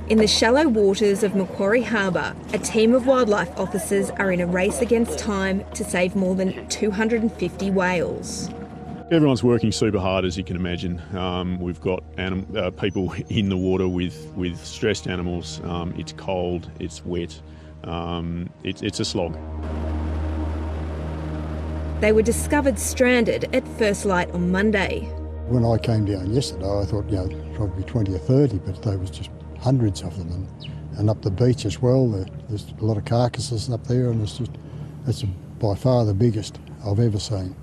In the shallow waters of Macquarie Harbour, a team of wildlife officers are in a race against time to save more than 250 whales. Everyone's working super hard, as you can imagine. We've got people in the water with stressed animals. It's cold, it's wet, it's a slog. They were discovered stranded at first light on Monday. When I came down yesterday, I thought, probably 20 or 30, but there was just hundreds of them. And up the beach as well, there's a lot of carcasses up there, and it's by far the biggest I've ever seen.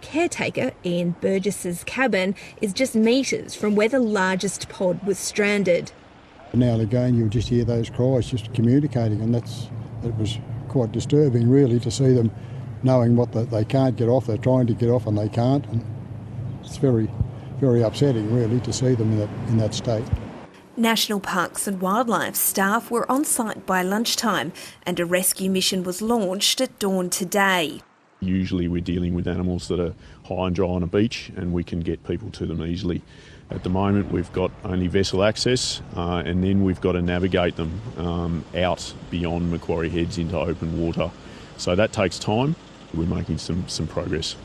Caretaker Ian Burgess's cabin is just metres from where the largest pod was stranded. Now and again you'll just hear those cries just communicating, and it was quite disturbing really to see them knowing what they can't get off. They're trying to get off and they can't, and it's very, very upsetting really to see them in that state. National Parks and Wildlife staff were on site by lunchtime and a rescue mission was launched at dawn today. Usually we're dealing with animals that are high and dry on a beach, and we can get people to them easily. At the moment we've got only vessel access, and then we've got to navigate them out beyond Macquarie Heads into open water. So that takes time. We're making some progress.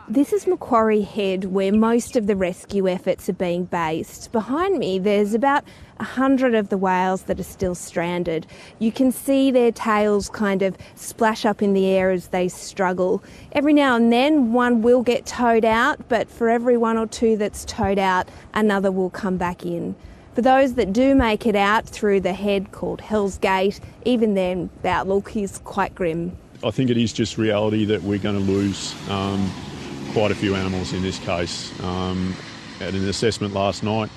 This is Macquarie Head, where most of the rescue efforts are being based. Behind me there's about 100 of the whales that are still stranded. You can see their tails kind of splash up in the air as they struggle. Every now and then one will get towed out, but for every one or two that's towed out, another will come back in. For those that do make it out through the head called Hell's Gate, even then the outlook is quite grim. I think it is just reality that we're going to lose quite a few animals in this case. At an assessment last night,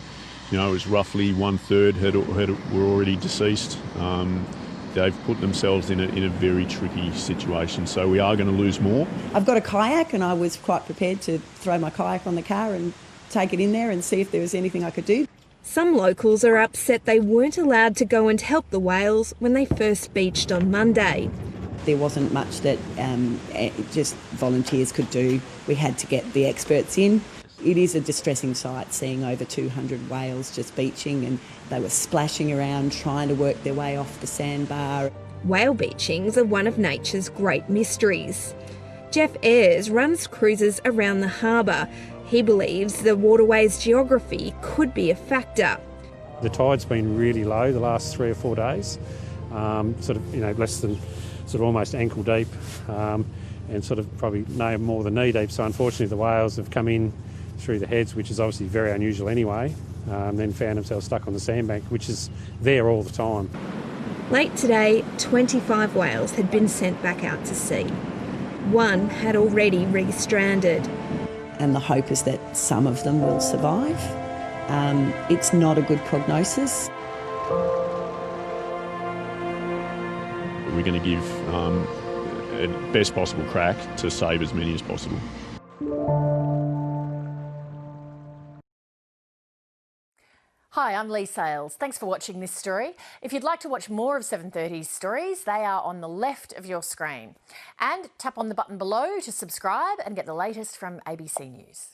it was roughly 1/3 were already deceased. They've put themselves in a very tricky situation, so we are going to lose more. I've got a kayak and I was quite prepared to throw my kayak on the car and take it in there and see if there was anything I could do. Some locals are upset they weren't allowed to go and help the whales when they first beached on Monday. There wasn't much that just volunteers could do. We had to get the experts in. It is a distressing sight seeing over 200 whales just beaching, and they were splashing around trying to work their way off the sandbar. Whale beachings are one of nature's great mysteries. Jeff Ayres runs cruises around the harbour. He believes the waterway's geography could be a factor. The tide's been really low the last 3 or 4 days, less than almost ankle deep, and probably no more than knee deep. So unfortunately the whales have come in through the heads, which is obviously very unusual anyway, then found themselves stuck on the sandbank, which is there all the time. Late today, 25 whales had been sent back out to sea. One had already re-stranded. And the hope is that some of them will survive. It's not a good prognosis. We're going to give a best possible crack to save as many as possible. Hi, I'm Lee Sales. Thanks for watching this story. If you'd like to watch more of 7:30's stories, they are on the left of your screen. And tap on the button below to subscribe and get the latest from ABC News.